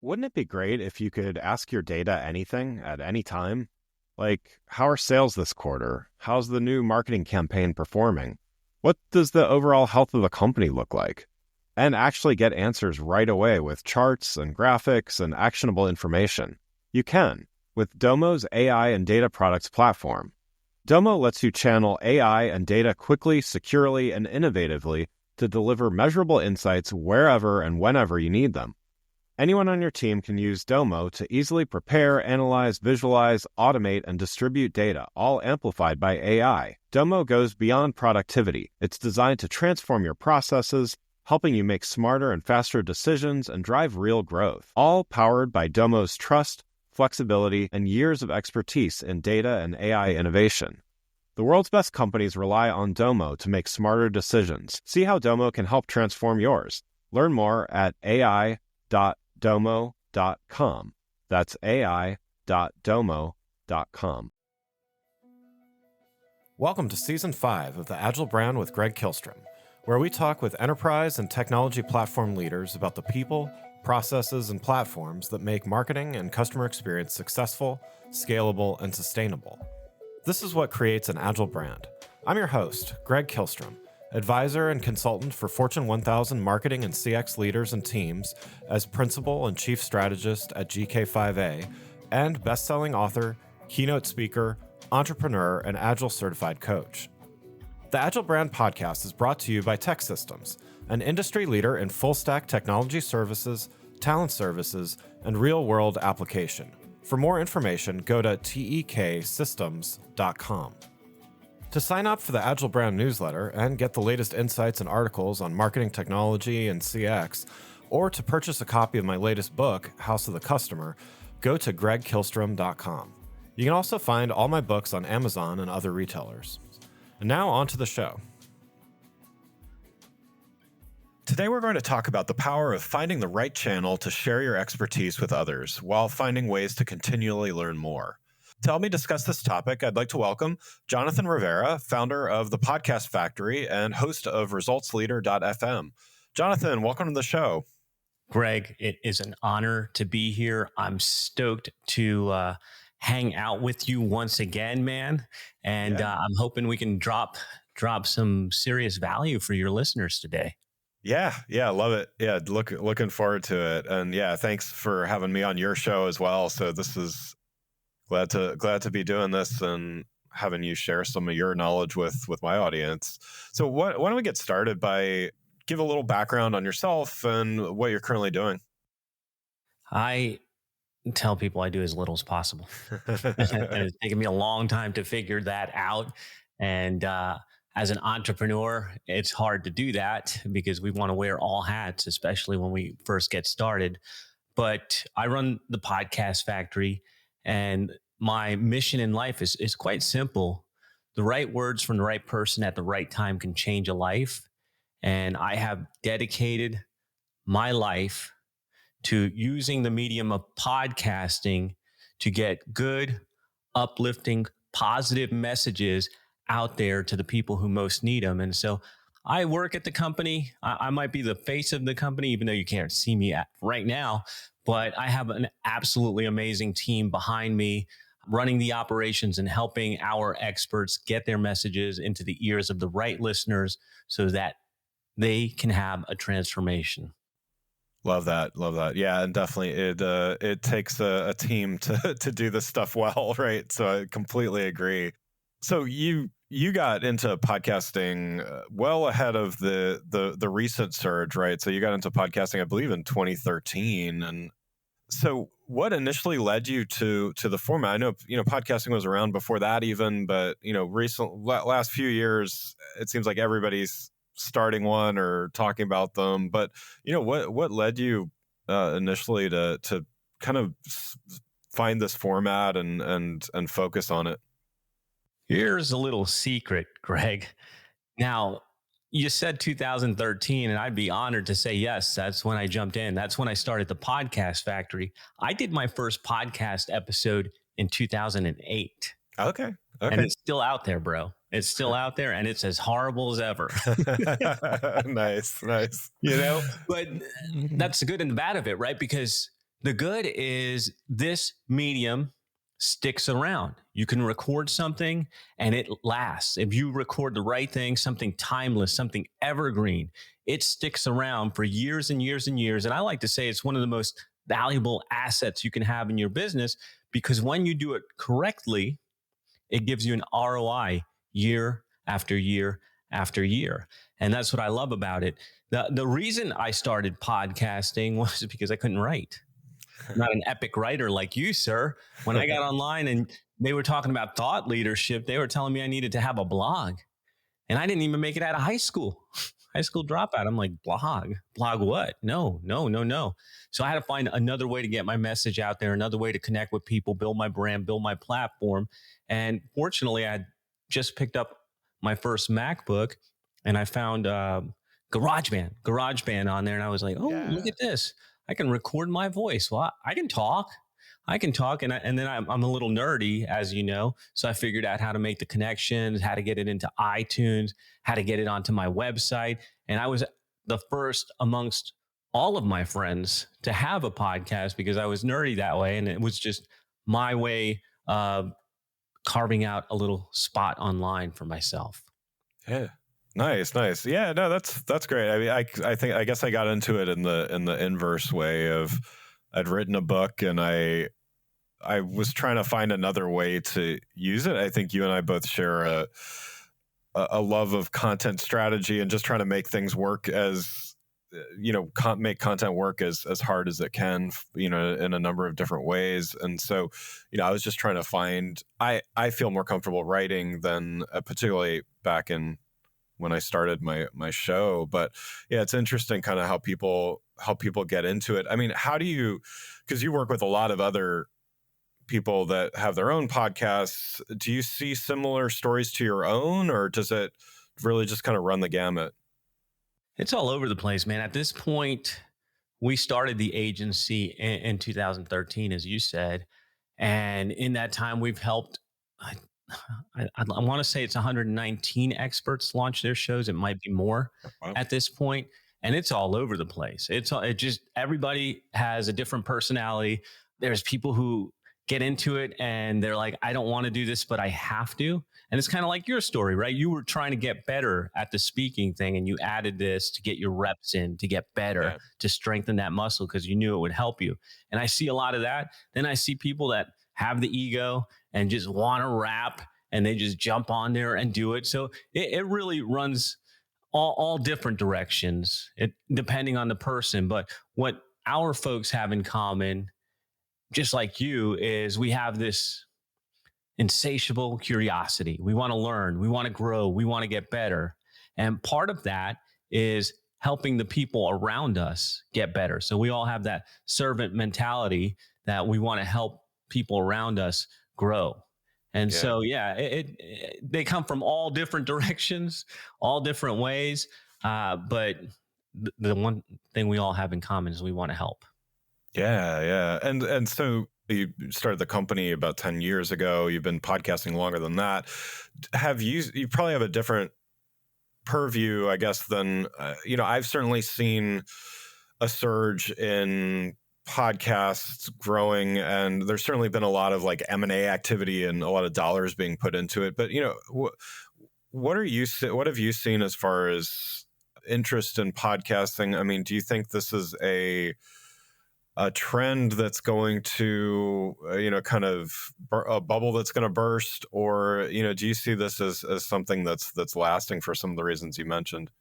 Wouldn't it be great if you could ask your data anything at any time? Like, how are sales this quarter? How's the new marketing campaign performing? What does the overall health of the company look like? And actually get answers right away with charts and graphics and actionable information. You can with Domo's AI and data products platform. Domo lets you channel AI and data quickly, securely, and innovatively to deliver measurable insights wherever and whenever you need them. Anyone on your team can use Domo to easily prepare, analyze, visualize, automate, and distribute data, all amplified by AI. Domo goes beyond productivity. It's designed to transform your processes, helping you make smarter and faster decisions and drive real growth. All powered by Domo's trust, flexibility, and years of expertise in data and AI innovation. The world's best companies rely on Domo to make smarter decisions. See how Domo can help transform yours. Learn more at ai.domo.com. That's ai.domo.com. Welcome to Season 5 of the Agile Brand with Greg Kihlström, where we talk with enterprise and technology platform leaders about the people, processes, and platforms that make marketing and customer experience successful, scalable, and sustainable. This is what creates an Agile brand. I'm your host, Greg Kihlström, advisor and consultant for Fortune 1000 marketing and CX leaders and teams as principal and chief strategist at GK5A, and best-selling author, keynote speaker, entrepreneur, and Agile certified coach. The Agile Brand podcast is brought to you by TEKsystems, an industry leader in full-stack technology services, talent services, and real-world application. For more information, go to teksystems.com. To sign up for the Agile Brand newsletter and get the latest insights and articles on marketing technology and CX, or to purchase a copy of my latest book, House of the Customer, go to gregkihlström.com. You can also find all my books on Amazon and other retailers. And now on to the show. Today we're going to talk about the power of finding the right channel to share your expertise with others while finding ways to continually learn more. To help me discuss this topic, I'd like to welcome Jonathan Rivera, founder of The Podcast Factory and host of ResultsLeader.fm. Jonathan, welcome to the show. Greg, it is an honor to be here. I'm stoked to hang out with you once again, man. And I'm hoping we can drop some serious value for your listeners today. Yeah, love it. Yeah, looking forward to it. And yeah, thanks for having me on your show as well. So this is glad to be doing this and having you share some of your knowledge with my audience. So why don't we get started by give a little background on yourself and what you're currently doing? I tell people I do as little as possible. And it's taken me a long time to figure that out. And as an entrepreneur, it's hard to do that because we want to wear all hats, especially when we first get started. But I run the Podcast Factory, and my mission in life is quite simple. The right words from the right person at the right time can change a life. And I have dedicated my life to using the medium of podcasting to get good, uplifting, positive messages out there to the people who most need them. And so I work at the company. I might be the face of the company, even though you can't see me right now, but I have an absolutely amazing team behind me running the operations and helping our experts get their messages into the ears of the right listeners so that they can have a transformation. Love that. Yeah, and definitely it takes a team to do this stuff well, right? So I completely agree. So you got into podcasting well ahead of the recent surge, right? So you got into podcasting, I believe, in 2013. And so what initially led you to the format? I know, podcasting was around before that even, but, last few years, it seems like everybody's starting one or talking about them. But, what led you initially to kind of find this format and focus on it? Here's a little secret, Greg. Now, you said 2013, and I'd be honored to say, yes, that's when I jumped in. That's when I started the Podcast Factory. I did my first podcast episode in 2008. Okay. And it's still out there, bro. It's still out there, and it's as horrible as ever. Nice. But that's the good and the bad of it, right? Because The good is this medium sticks around. You can record something and it lasts. If you record the right thing, something timeless, something evergreen, it sticks around for years and years and years. And I like to say it's one of the most valuable assets you can have in your business, because when you do it correctly, it gives you an ROI year after year after year. And that's what I love about it. The reason I started podcasting was because I couldn't write. I'm not an epic writer like you, sir. When I got online and they were talking about thought leadership, they were telling me I needed to have a blog. And I didn't even make it out of high school. High school dropout. I'm like, blog what? No. So I had to find another way to get my message out there, another way to connect with people, build my brand, build my platform. And fortunately, I had just picked up my first MacBook and I found GarageBand on there. And I was like, look at this. I can record my voice. Well, I can talk. And then I'm a little nerdy, as you know. So I figured out how to make the connections, how to get it into iTunes, how to get it onto my website. And I was the first amongst all of my friends to have a podcast because I was nerdy that way. And it was just my way of carving out a little spot online for myself. Yeah. Nice. Yeah, no, that's great. I mean, I guess I got into it in the inverse way of I'd written a book and I was trying to find another way to use it. I think you and I both share a love of content strategy and just trying to make things work as make content work as hard as it can, in a number of different ways. And so, I was just trying to find. I feel more comfortable writing than particularly back in when I started my show. But yeah, it's interesting kind of how people get into it. I mean, how do you, because you work with a lot of other people that have their own podcasts, do you see similar stories to your own, or does it really just kind of run the gamut? It's all over the place, man. At this point, we started the agency in 2013, as you said. And in that time, we've helped, I want to say it's 119 experts launch their shows. It might be more at this point. And it's all over the place. It just, everybody has a different personality. There's people who get into it and they're like, I don't want to do this, but I have to. And it's kind of like your story, right? You were trying to get better at the speaking thing and you added this to get your reps in, to get better, to strengthen that muscle because you knew it would help you. And I see a lot of that. Then I see people that have the ego and just want to rap and they just jump on there and do it. So it really runs all different directions, depending on the person. But what our folks have in common, just like you, is we have this insatiable curiosity. We want to learn, we want to grow, we want to get better. And part of that is helping the people around us get better. So we all have that servant mentality that we want to help people around us grow. And so, they come from all different directions, all different ways. But the one thing we all have in common is we want to help. Yeah. And so you started the company about 10 years ago. You've been podcasting longer than that. You probably have a different purview, I guess, than, I've certainly seen a surge in podcasts growing, and there's certainly been a lot of like M&A activity and a lot of dollars being put into it. But, what have you seen as far as interest in podcasting? I mean, do you think this is a trend that's going to, kind of a bubble that's going to burst, or, do you see this as something that's lasting for some of the reasons you mentioned?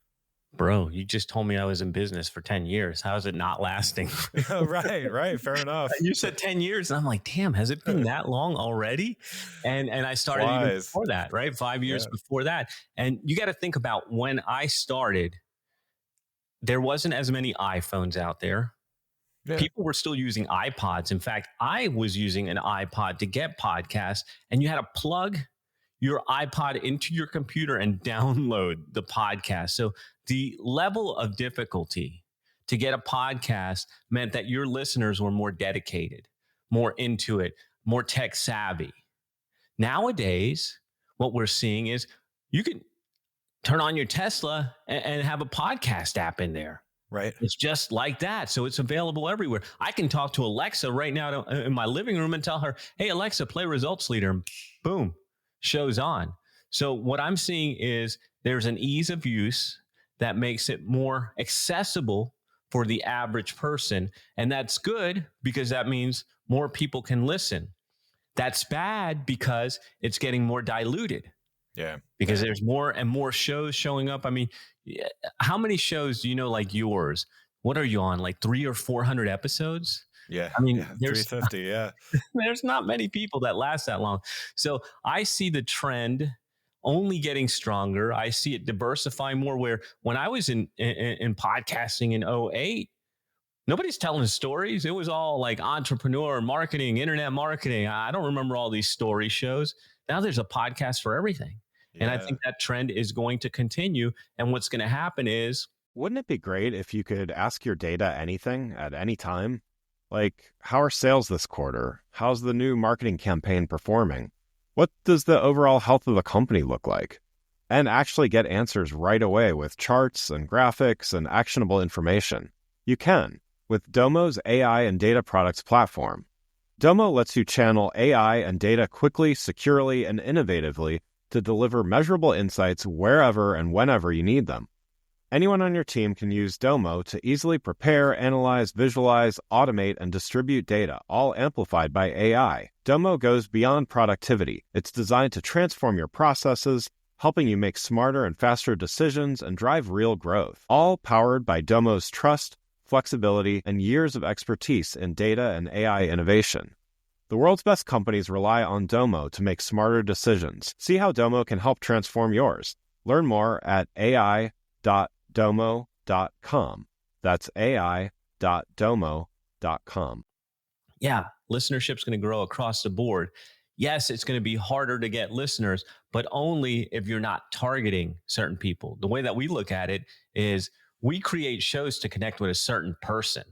Bro, you just told me I was in business for 10 years. How is it not lasting? Right. Fair enough. You said 10 years. And I'm like, damn, has it been that long already? And I started even before that, right? 5 years before that. And you got to think about when I started, there wasn't as many iPhones out there. Yeah. People were still using iPods. In fact, I was using an iPod to get podcasts, and you had to plug your iPod into your computer and download the podcast. So the level of difficulty to get a podcast meant that your listeners were more dedicated, more into it, more tech savvy. Nowadays, what we're seeing is you can turn on your Tesla and have a podcast app in there. Right. It's just like that. So it's available everywhere. I can talk to Alexa right now in my living room and tell her, hey, Alexa, play Results Leader. And boom, show's on. So what I'm seeing is there's an ease of use that makes it more accessible for the average person. And that's good because that means more people can listen. That's bad because it's getting more diluted Yeah. because Yeah. there's more and more shows showing up. I mean, how many shows do you know like yours? What are you on? Like 300 or 400 episodes? Yeah. I mean, Yeah. there's 350. Yeah. there's not many people that last that long. So I see the trend only getting stronger. I see it diversifying more. Where when I was in podcasting in '08, nobody's telling stories. It was all like entrepreneur marketing, internet marketing. I don't remember all these story shows. Now there's a podcast for everything. And I Yeah. think that trend is going to continue. And what's going to happen is, Wouldn't it be great if you could ask your data anything at any time? Like, how are sales this quarter? How's the new marketing campaign performing? What does the overall health of the company look like? And actually get answers right away with charts and graphics and actionable information. You can with Domo's AI and data products platform. Domo lets you channel AI and data quickly, securely, and innovatively to deliver measurable insights wherever and whenever you need them. Anyone on your team can use Domo to easily prepare, analyze, visualize, automate, and distribute data, all amplified by AI. Domo goes beyond productivity. It's designed to transform your processes, helping you make smarter and faster decisions and drive real growth, all powered by Domo's trust, flexibility, and years of expertise in data and AI innovation. The world's best companies rely on Domo to make smarter decisions. See how Domo can help transform yours. Learn more at ai.domo.com. That's ai.domo.com. yeah, listenership's going to grow across the board. Yes, it's going to be harder to get listeners, but only if you're not targeting certain people. The way that we look at it is we create shows to connect with a certain person.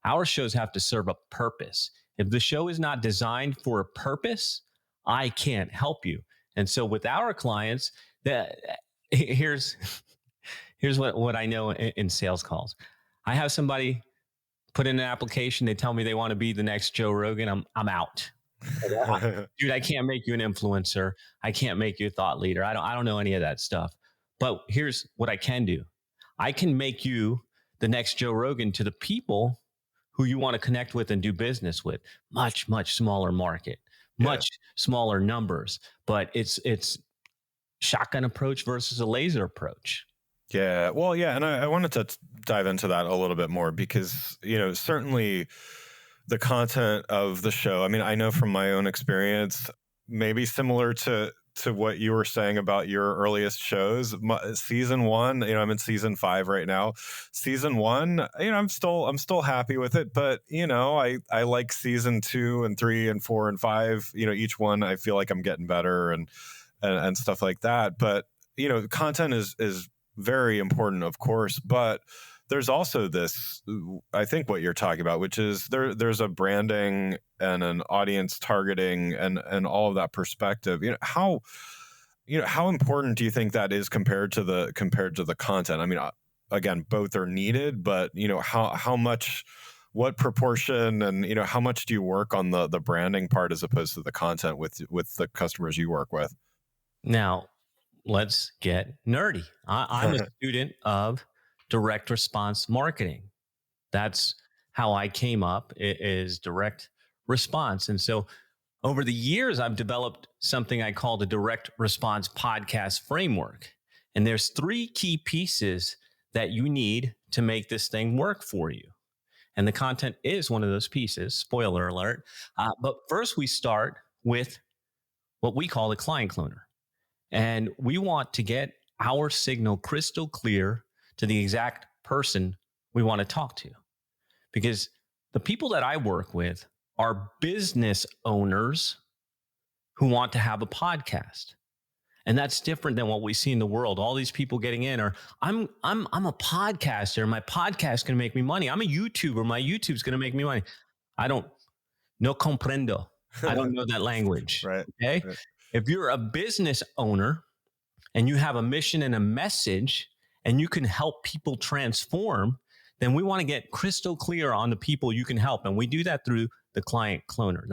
Our shows have to serve a purpose. If the show is not designed for a purpose, I can't help you. And so with our clients, here's what I know in sales calls. I have somebody put in an application. They tell me they want to be the next Joe Rogan. I'm out. Dude, I can't make you an influencer. I can't make you a thought leader. I don't know any of that stuff. But here's what I can do. I can make you the next Joe Rogan to the people who you want to connect with and do business with. Much, much smaller market, Yeah. much smaller numbers, but it's shotgun approach versus a laser approach. Yeah. Well, yeah. And I wanted to dive into that a little bit more because, certainly the content of the show, I mean, I know from my own experience, maybe similar to what you were saying about your earliest shows, season one, I'm in season 5 right now. Season 1, I'm still happy with it, but I like season 2 and 3 and 4 and 5, each one I feel like I'm getting better and stuff like that. But, content is very important, of course, but there's also this, I think what you're talking about, which is there's a branding and an audience targeting and all of that perspective. How important do you think that is compared to the content? I mean, again, both are needed, but how much, what proportion, and how much do you work on the branding part as opposed to the content with the customers you work with? Now, let's get nerdy. I'm a student of direct response marketing. That's how I came up, is direct response. And so over the years, I've developed something I call the direct response podcast framework. And there's 3 key pieces that you need to make this thing work for you. And the content is one of those pieces, spoiler alert. But first, we start with what we call the client cloner. And we want to get our signal crystal clear to the exact person we want to talk to. Because the people that I work with are business owners who want to have a podcast. And that's different than what we see in the world. All these people getting in are, I'm a podcaster. My podcast can make me money. I'm a YouTuber. My YouTube's going to make me money. No comprendo. I don't know that language. Right. Okay. Right. If you're a business owner and you have a mission and a message and you can help people transform, then we want to get crystal clear on the people you can help. And we do that through the client cloner.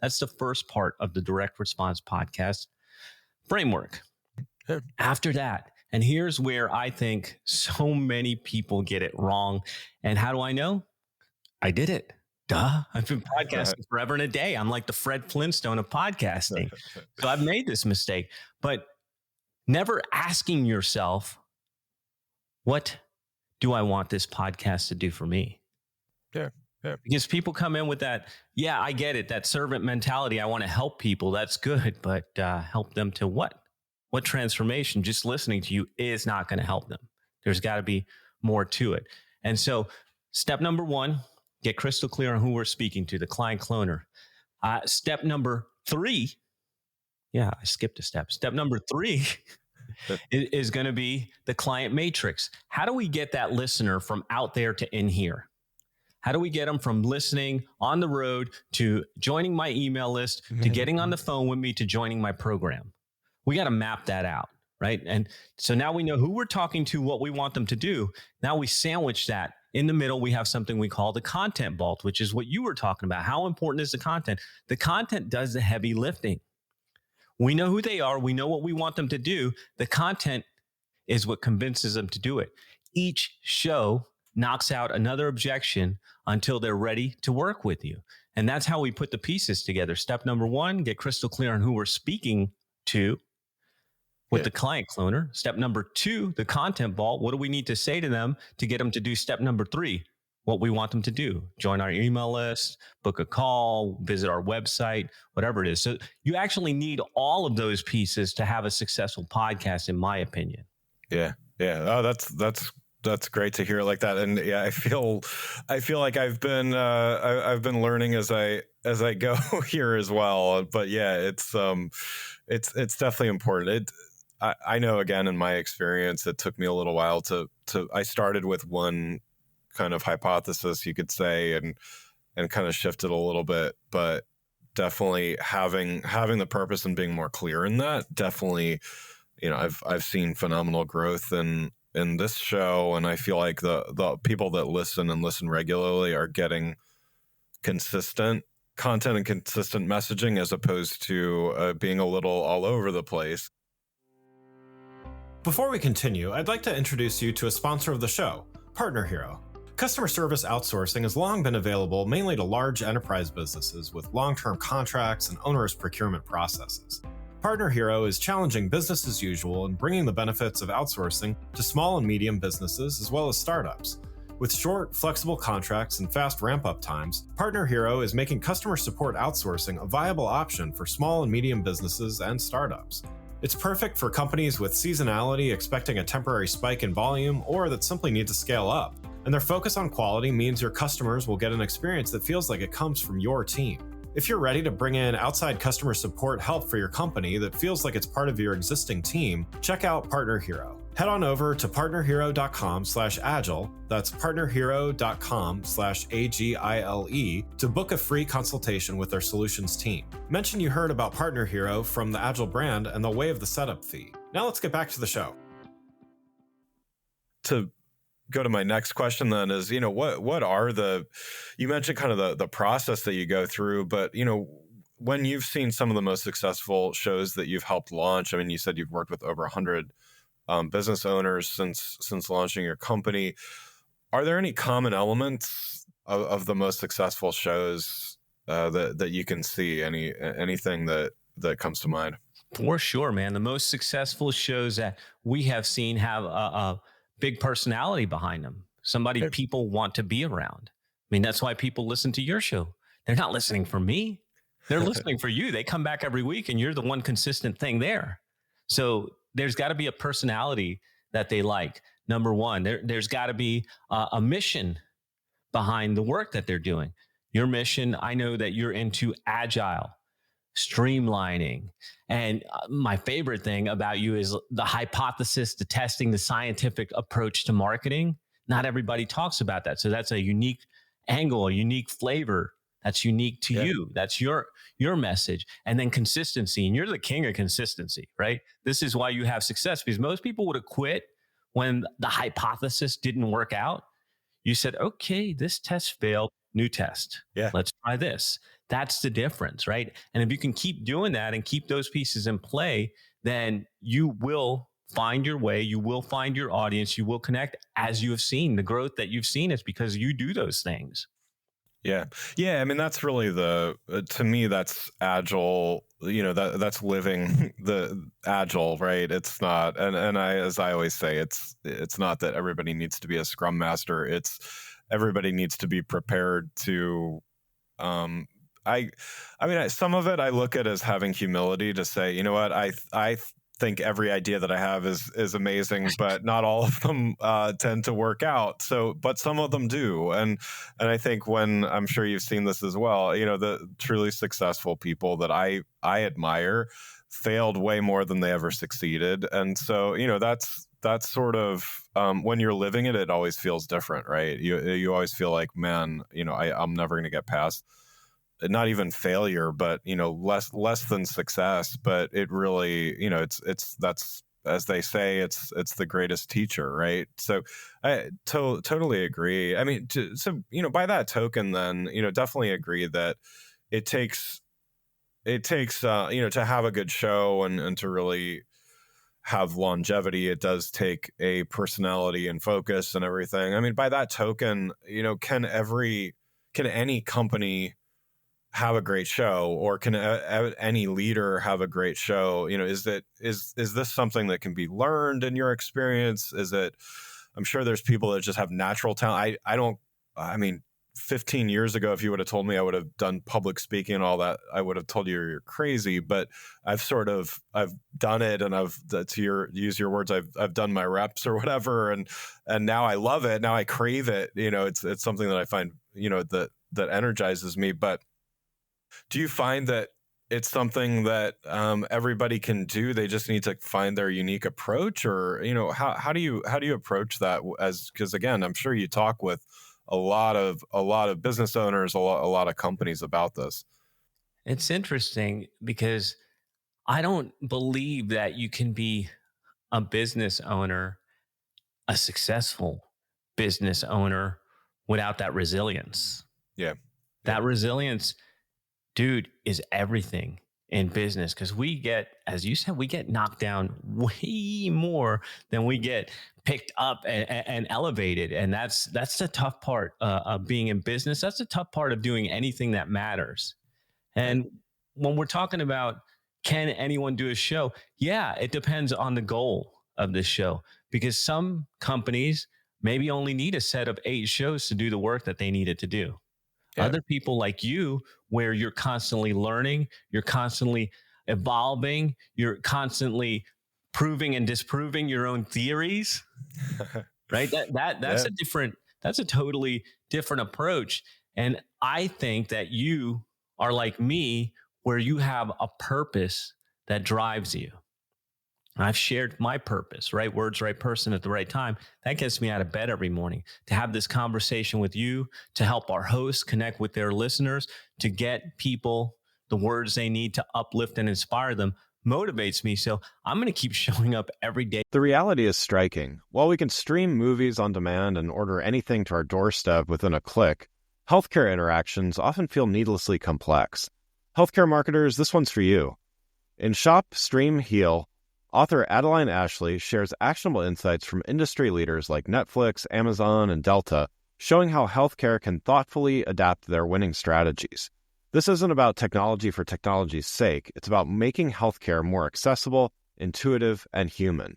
That's the first part of the direct response podcast framework. Yeah. After that, and here's where I think so many people get it wrong. And how do I know? I did it. Duh. I've been podcasting forever and a day. I'm like the Fred Flintstone of podcasting. So I've made this mistake, but never asking yourself, what do I want this podcast to do for me? Yeah. Because people come in with that, yeah, I get it, that servant mentality. I want to help people. That's good, but help them to what? What transformation? Just listening to you is not going to help them. There's got to be more to it. And so step number 1, get crystal clear on who we're speaking to, the client cloner. Step number 3, I skipped a step. Step number 3 is going to be the client matrix. How do we get that listener from out there to in here? How do we get them from listening on the road to joining my email list, to getting on the phone with me, to joining my program? We got to map that out, right? And so now we know who we're talking to, what we want them to do. Now we sandwich that. In the middle, we have something we call the content vault, which is what you were talking about. How important is the content? The content does the heavy lifting. We know who they are. We know what we want them to do. The content is what convinces them to do it. Each show knocks out another objection until they're ready to work with you. And that's how we put the pieces together. Step number 1, get crystal clear on who we're speaking to with the client cloner. Step number 2, the content vault. What do we need to say to them to get them to do step number 3? What we want them to do. Join our email list, book a call, visit our website, whatever it is. So you actually need all of those pieces to have a successful podcast, in my opinion. Yeah. Oh, that's great to hear it like that. And yeah, I feel like I've been learning as I go here as well. But yeah, it's definitely important. I know, again, in my experience, it took me a little while I started with one kind of hypothesis, you could say, and kind of shifted a little bit, but definitely having the purpose and being more clear in that, definitely, I've seen phenomenal growth in this show. And I feel like the people that listen regularly are getting consistent content and consistent messaging, as opposed to being a little all over the place. Before we continue, I'd like to introduce you to a sponsor of the show, Partner Hero. Customer service outsourcing has long been available mainly to large enterprise businesses with long-term contracts and onerous procurement processes. Partner Hero is challenging business as usual and bringing the benefits of outsourcing to small and medium businesses as well as startups. With short, flexible contracts and fast ramp-up times, Partner Hero is making customer support outsourcing a viable option for small and medium businesses and startups. It's perfect for companies with seasonality expecting a temporary spike in volume or that simply need to scale up. And their focus on quality means your customers will get an experience that feels like it comes from your team. If you're ready to bring in outside customer support help for your company that feels like it's part of your existing team, check out Partner Hero. Head on over to partnerhero.com/agile, that's partnerhero.com/AGILE, to book a free consultation with their solutions team. Mention you heard about Partner Hero from the Agile brand and they'll waive the setup fee. Now let's get back to the show. To go to my next question then is, what are you mentioned kind of the process that you go through, but, when you've seen some of the most successful shows that you've helped launch, I mean, you said you've worked with over 100 business owners since launching your company. Are there any common elements of the most successful shows that you can see? Anything that comes to mind? For sure, man. The most successful shows that we have seen have a big personality behind them. Somebody people want to be around. I mean, that's why people listen to your show. They're not listening for me. They're listening for you. They come back every week and you're the one consistent thing there. So there's got to be a personality that they like. Number one, there's got to be a mission behind the work that they're doing. Your mission, I know that you're into Agile, streamlining. And my favorite thing about you is the hypothesis, the testing, the scientific approach to marketing. Not everybody talks about that. So that's a unique angle, a unique flavor that's unique to you. That's your message. And then consistency. And you're the king of consistency, right? This is why you have success, because most people would have quit when the hypothesis didn't work out. You said, okay, this test failed, new test. Yeah. Let's try this. That's the difference, right? And if you can keep doing that and keep those pieces in play, then you will find your way. You will find your audience. You will connect. As you have seen, the growth that you've seen is because you do those things. Yeah. Yeah. I mean, that's really to me, that's agile, that's living the agile, right? It's not, and as I always say, it's not that everybody needs to be a scrum master. It's everybody needs to be prepared to, I mean, some of it I look at as having humility to say, you know what, I think every idea that I have is amazing, but not all of them tend to work out. So, but some of them do, and I think when I'm sure you've seen this as well, the truly successful people that I admire failed way more than they ever succeeded, and so that's sort of when you're living it, it always feels different, right? You always feel like, man, I'm never going to get past not even failure, but less than success. But it really, that's, as they say, it's the greatest teacher, right? So I totally agree. I mean, by that token, then definitely agree that it takes to have a good show and to really have longevity, it does take a personality and focus and everything. I mean, by that token, can any company have a great show, or can any leader have a great show? Is this something that can be learned in your experience? I'm sure there's people that just have natural talent. I mean, 15 years ago, if you would have told me I would have done public speaking and all that, I would have told you you're crazy. But I've done it, and use your words, I've done my reps or whatever, and now I love it. Now I crave it. It's something that I find that energizes me. But do you find that it's something that everybody can do? They just need to find their unique approach, or how do you approach that? Because again, I'm sure you talk with a lot of business owners, a lot of companies about this. It's interesting because I don't believe that you can be a business owner, a successful business owner, without that resilience. Yeah. That resilience, dude, is everything in business, because as you said, we get knocked down way more than we get picked up and elevated. And that's the tough part of being in business. That's the tough part of doing anything that matters. And when we're talking about, can anyone do a show? Yeah, it depends on the goal of the show, because some companies maybe only need a set of 8 shows to do the work that they needed to do. Yeah. Other people like you, where you're constantly learning, you're constantly evolving, you're constantly proving and disproving your own theories, right? That's a totally different approach. And I think that you are like me, where you have a purpose that drives you. I've shared my purpose, right words, right person at the right time. That gets me out of bed every morning to have this conversation with you, to help our hosts connect with their listeners, to get people the words they need to uplift and inspire them, motivates me. So I'm going to keep showing up every day. The reality is striking. While we can stream movies on demand and order anything to our doorstep within a click, healthcare interactions often feel needlessly complex. Healthcare marketers, this one's for you. In Shop, Stream, Heal, author Adeline Ashley shares actionable insights from industry leaders like Netflix, Amazon, and Delta, showing how healthcare can thoughtfully adapt their winning strategies. This isn't about technology for technology's sake. It's about making healthcare more accessible, intuitive, and human.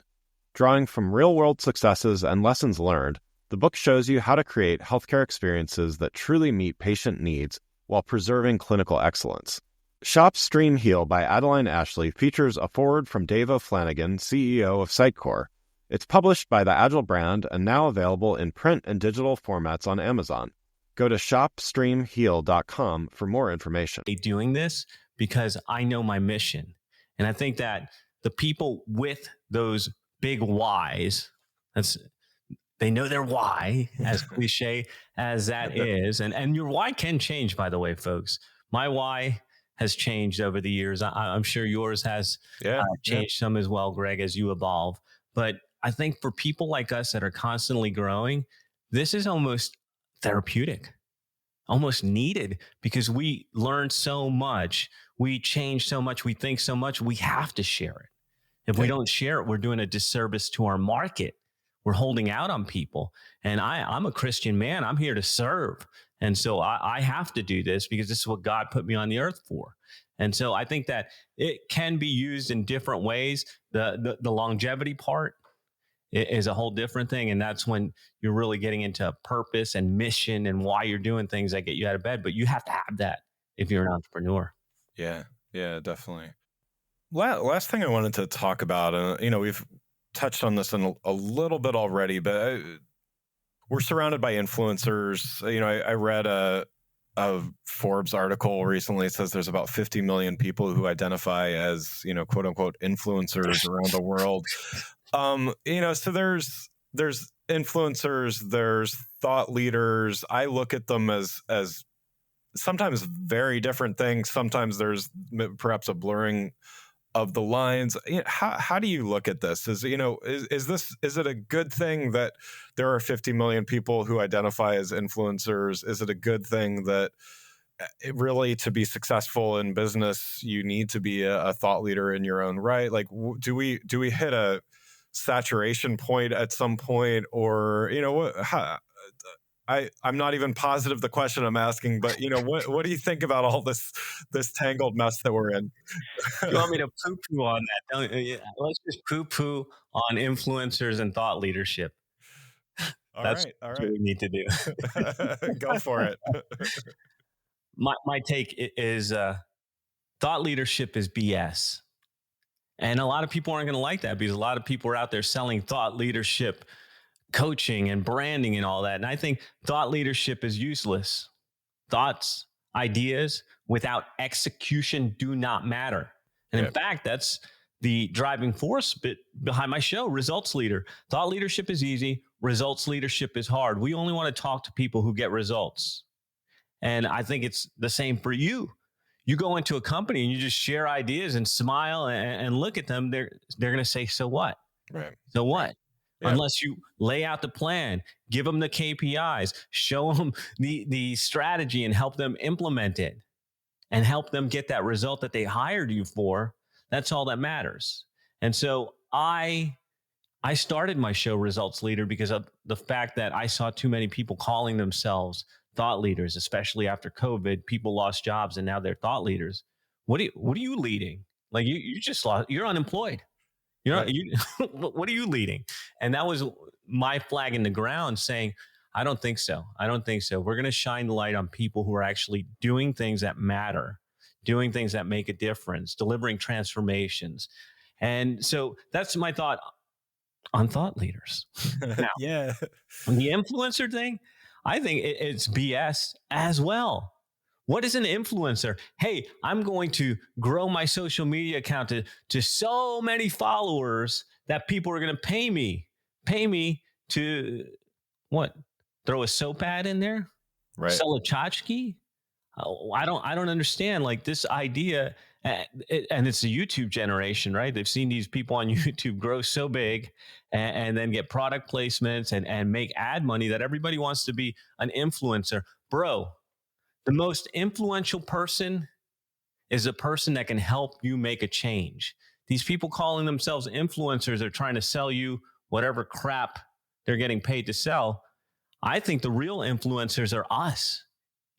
Drawing from real-world successes and lessons learned, the book shows you how to create healthcare experiences that truly meet patient needs while preserving clinical excellence. Shop, Stream, Heal by Adeline Ashley features a foreword from Dave O'Flanagan, CEO of Sitecore. It's published by the Agile brand and now available in print and digital formats on Amazon. Go to shopstreamheal.com for more information. Doing this because I know my mission. And I think that the people with those big whys, they know their why, as cliche as that is. And your why can change, by the way, folks. My why has changed over the years. I'm sure yours has changed some as well, Greg, as you evolve. But I think for people like us that are constantly growing, this is almost therapeutic, almost needed, because we learn so much, we change so much, we think so much, we have to share it. If we don't share it, we're doing a disservice to our market. We're holding out on people. And I'm a Christian man. I'm here to serve. And so I have to do this because this is what God put me on the earth for. And so I think that it can be used in different ways. The longevity part is a whole different thing. And that's when you're really getting into purpose and mission and why you're doing things that get you out of bed. But you have to have that if you're an entrepreneur. Yeah, definitely. Last thing I wanted to talk about, we've touched on this in a little bit already, but we're surrounded by influencers. I read a Forbes article recently. It says there's about 50 million people who identify as, quote unquote, influencers around the world. So there's influencers, there's thought leaders. I look at them as sometimes very different things. Sometimes there's perhaps a blurring of the lines. How do you look at this? Is it a good thing that there are 50 million people who identify as influencers? Is it a good thing that really, to be successful in business, you need to be a thought leader in your own right? Like, do we hit a saturation point at some point, or I'm not even positive the question I'm asking, but what do you think about all this tangled mess that we're in? You want me to poo-poo on that? Let's just poo-poo on influencers and thought leadership. That's what we need to do. Go for it. My take is thought leadership is BS. And a lot of people aren't going to like that because a lot of people are out there selling thought leadership coaching and branding and all that. And I think thought leadership is useless. Thoughts, ideas without execution do not matter. And in fact, that's the driving force behind my show, Results Leader. Thought leadership is easy. Results leadership is hard. We only want to talk to people who get results. And I think it's the same for you. You go into a company and you just share ideas and smile and look at them. They're going to say, so what? Right. So what? Yeah. Unless you lay out the plan, give them the KPIs, show them the strategy and help them implement it and help them get that result that they hired you for. That's all that matters. And so I started my show Results Leader because of the fact that I saw too many people calling themselves thought leaders, especially after COVID. People lost jobs and now they're thought leaders. What are you leading? Like you just lost, you're unemployed. What are you leading? And that was my flag in the ground saying, I don't think so. We're going to shine the light on people who are actually doing things that matter, doing things that make a difference, delivering transformations. And so that's my thought on thought leaders. Now, the influencer thing, I think it's BS as well. What is an influencer? Hey, I'm going to grow my social media account to so many followers that people are going to pay me to what? Throw a soap ad in there? Right. Sell a tchotchke? I don't understand like this idea. And it's a YouTube generation, right? They've seen these people on YouTube grow so big and then get product placements and make ad money that everybody wants to be an influencer. Bro, the most influential person is a person that can help you make a change. These people calling themselves influencers are trying to sell you whatever crap they're getting paid to sell. I think the real influencers are us,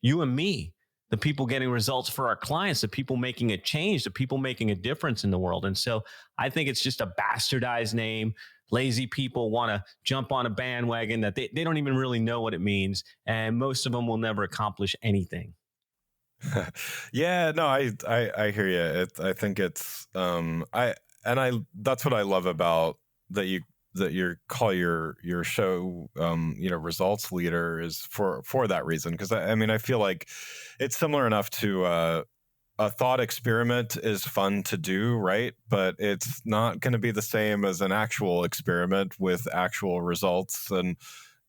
you and me, the people getting results for our clients, the people making a change, the people making a difference in the world. And so I think it's just a bastardized name. Lazy people want to jump on a bandwagon that they don't even really know what it means. And most of them will never accomplish anything. Yeah, no, I hear you. I think it's, that's what I love about that you call your show, Results Leader is for that reason. Because I feel like it's similar enough to a thought experiment is fun to do, right? But it's not going to be the same as an actual experiment with actual results. And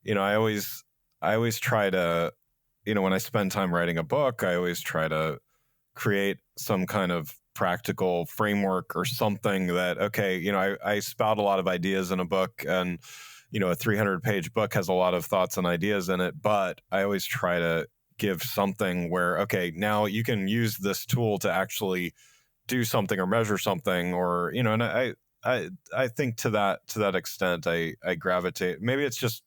I always try to, when I spend time writing a book, I always try to create some kind of practical framework or something that, okay, I spout a lot of ideas in a book and, a 300-page book has a lot of thoughts and ideas in it, but I always try to give something where, okay, now you can use this tool to actually do something or measure something, or, and I think to that extent, I gravitate. Maybe it's just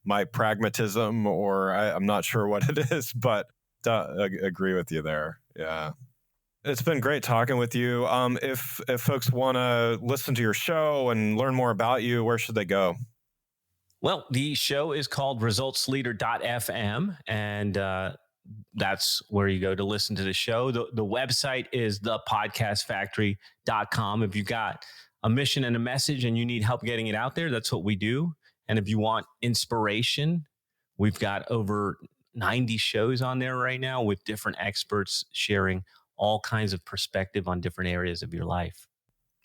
my pragmatism, or I'm not sure what it is, but I agree with you there. Yeah. It's been great talking with you. If folks want to listen to your show and learn more about you, where should they go? Well, the show is called resultsleader.fm, and that's where you go to listen to the show. The website is thepodcastfactory.com. If you've got a mission and a message and you need help getting it out there, that's what we do. And if you want inspiration, we've got over 90 shows on there right now with different experts sharing all kinds of perspective on different areas of your life.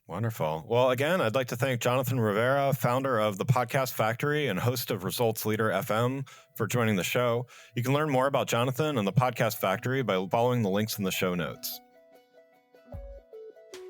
Wonderful. Well, again, I'd like to thank Jonathan Rivera, founder of the Podcast Factory and host of Results Leader FM, for joining the show. You can learn more about Jonathan and the Podcast Factory by following the links in the show notes.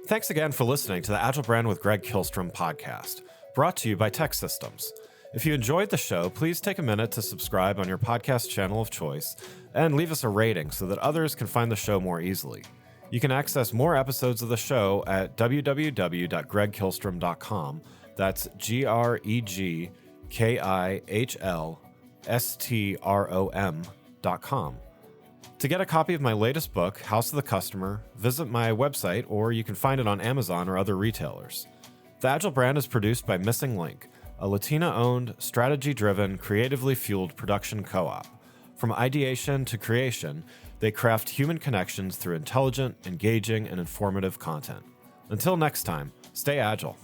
Thanks again for listening to the Agile Brand with Greg Kihlström podcast, brought to you by Tech Systems. If you enjoyed the show, please take a minute to subscribe on your podcast channel of choice and leave us a rating so that others can find the show more easily. You can access more episodes of the show at www.gregkihlstrom.com. That's GregKihlstrom.com. To get a copy of my latest book, House of the Customer, visit my website, or you can find it on Amazon or other retailers. The Agile Brand is produced by Missing Link, a Latina-owned, strategy-driven, creatively fueled production co-op. From ideation to creation, they craft human connections through intelligent, engaging, and informative content. Until next time, stay agile.